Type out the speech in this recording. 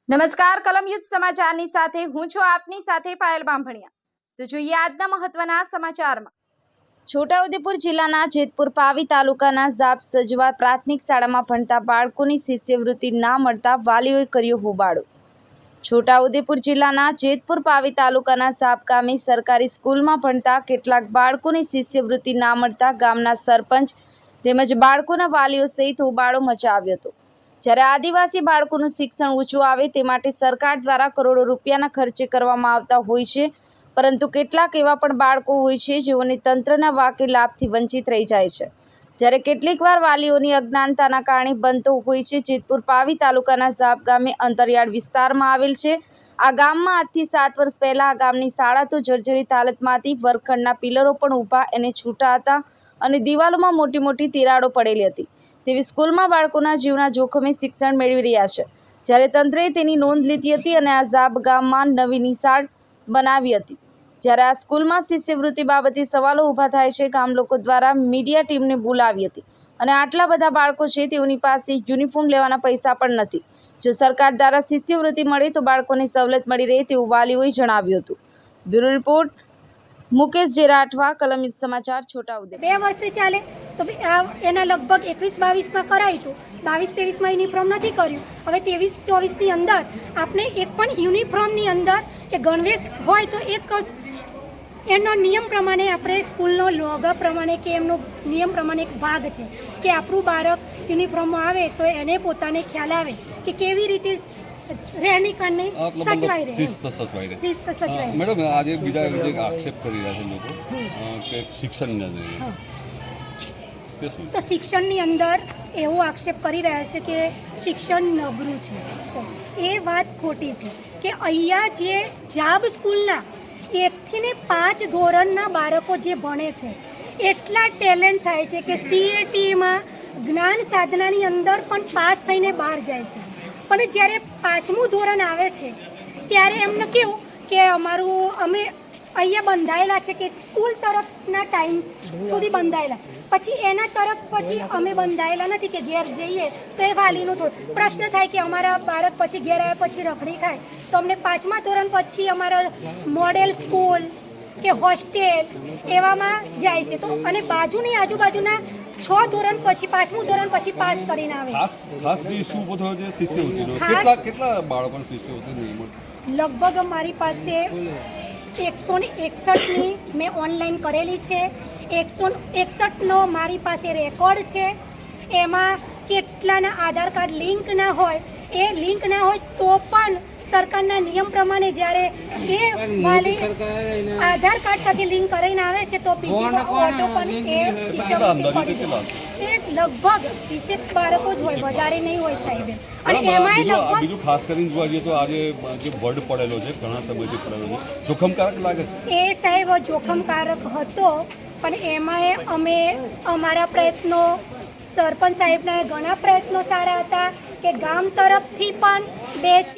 નમસ્કાર કલમ યુદ્ધ સમાચારની સાથે હું છું આપની સાથે પાયલ બામભણિયા। તો જોઈએ આજના મહત્વના સમાચારમાં। છોટાઉદેપુર જિલ્લાના જેતપુર પાવી તાલુકાના ઝાપ સજવા પ્રાથમિક શાળામાં ભણતા બાળકોની શિષ્યવૃત્તિ ના મળતા વાલીઓએ કર્યો હોબાળો। છોટાઉદેપુર જિલ્લાના જેતપુર પાવી તાલુકાના ઝાપ ગામે સરકારી સ્કૂલમાં ભણતા કેટલાક બાળકોની શિષ્યવૃત્તિ ના મળતા ગામના સરપંચ તેમજ બાળકોના વાલીઓ સહિત હોબાળો મચાવ્યો હતો। જ્યારે આદિવાસી બાળકોનું શિક્ષણ ઊંચું આવે તે માટે સરકાર દ્વારા કરોડો રૂપિયાના ખર્ચે કરવામાં આવતા હોય છે, પરંતુ કેટલાક એવા પણ બાળકો હોય છે જેઓને તંત્રના વાકે લાભથી વંચિત રહી જાય છે। જ્યારે કેટલીકવાર વાલીઓની અજ્ઞાનતાના કારણે બનતો હોય છે। જેતપુર પાવી તાલુકાના ઝાપ ગામે અંતરિયાળ વિસ્તારમાં આવેલ છે। આ ગામમાં આજથી 7 વર્ષ પહેલા આ ગામની શાળા તો જર્જરિત હાલતમાં હતી। વર્ગખંડના પિલરો પણ ઊભા અને છૂટા હતા અને દિવાલોમાં મોટી મોટી તિરાડો પડેલી હતી। તેવી સ્કૂલમાં બાળકોના જીવના જોખમે શિક્ષણ મેળવી રહ્યા છે, જ્યારે તંત્રએ તેની નોંધ લીધી હતી અને આ ઝાપ ગામમાં નવી નિશાળ બનાવી હતી। જ્યારે આ સ્કૂલમાં શિષ્યવૃત્તિ બાબતે સવાલો ઊભા થાય છે। ગામ લોકો દ્વારા મીડિયા ટીમને બોલાવી હતી અને આટલા બધા બાળકો છે, તેઓની પાસે યુનિફોર્મ લેવાના પૈસા પણ નથી। જો સરકાર દ્વારા શિષ્યવૃત્તિ મળે તો બાળકોને સવલત મળી રહે તેવું વાલીઓએ જણાવ્યું હતું। બ્યુરો રિપોર્ટ મુકેશ જે રાઠવા, કલમ યુદ્ધ સમાચાર, છોટાઉદેપુર। 2 વર્ષે ચાલે તો એના લગભગ 21-22માં કરાયું હતું। 22-23માં યુનિફોર્મ નથી કર્યું। હવે 23-24ની અંદર આપણે એક પણ યુનિફોર્મની અંદર કે ગણવેશ હોય તો એક એનો નિયમ પ્રમાણે આપણે સ્કૂલનો લોગો પ્રમાણે કે એમનો નિયમ પ્રમાણે એક ભાગ છે કે આપણું બાળક યુનિફોર્મમાં આવે તો એને પોતાને ખ્યાલ આવે કે કેવી રીતે રહેણી કરને સચવાઈ રહે, શિસ્ત સચવાઈ। મેડમ, આજે બીજા આક્ષેપ કરી રહ્યા છે લોકો કે શિક્ષણ ન જોઈએ, તો શિક્ષણની અંદર એવો આક્ષેપ કરી રહ્યા છે કે શિક્ષણ નબળું છે। એ વાત ખોટી છે કે અહીંયા જે જાબ સ્કૂલના 1 થી 5 ધોરણના બાળકો જે ભણે છે એટલા ટેલેન્ટ થાય છે કે CATમાં જ્ઞાન સાધનાની અંદર પણ પાસ થઈને બહાર જાય છે। પણ જ્યારે 5મું ધોરણ આવે છે ત્યારે એમને કેવું કે અમે અહીંયા બંધાયેલા છે કે સ્કૂલ તરફના ટાઈમ સુધી બંધાયેલા, પછી એના તરફ પછી અમે બંધાયેલા નથી કે ઘેર જઈએ તો એ વાલીનો થોડો પ્રશ્ન થાય કે અમારા બાળક પછી ઘેર આવ્યા પછી રખડી ખાય તો અમને 5મા ધોરણ પછી અમારા મોડેલ સ્કૂલ કે હોસ્ટેલ એવામાં જાય છે। તો અને બાજુની આજુબાજુના 6 ધોરણ પછી 5મું ધોરણ પછી પાસ કરીને આવે। ખાસ ઇશ્યુ ઉભો થયો છે શિષ્યવૃત્તિનો। કેટલા બાળકોને શિષ્યવૃત્તિ નહીં મળતી? લગભગ મારી પાસે 161ની મેં ઓનલાઈન કરેલી છે। 161નો મારી પાસે રેકોર્ડ છે। એમાં કેટલાના આધાર કાર્ડ લિંક ના હોય, એ લિંક ના હોય તો પણ સરકારના નિયમ પ્રમાણે જ્યારે એ વાલી આધાર કાર્ડ સાથે લિંક કરીને આવે છે તો બીજી ઓટો પણ એ શિષ્યવૃત્તિ પડી જાય। એ લગભગ 20 બાળકો જ હોય, વધારે નહીં હોય સાહેબ। અને એમાંય લગભગ બીજું ખાસ કરીને જોવા જઈએ તો આજે જે વર્ડ પડેલો છે, ઘણા સમયથી પડેલો છે, જોખમકારક લાગે છે? એ સાહેબ જોખમકારક હતો, પણ એમાંય અમે અમારા પ્રયત્નો, સરપંચ સાહેબના ઘણા પ્રયત્નો સારા હતા કે ગામ તરફથી પણ 2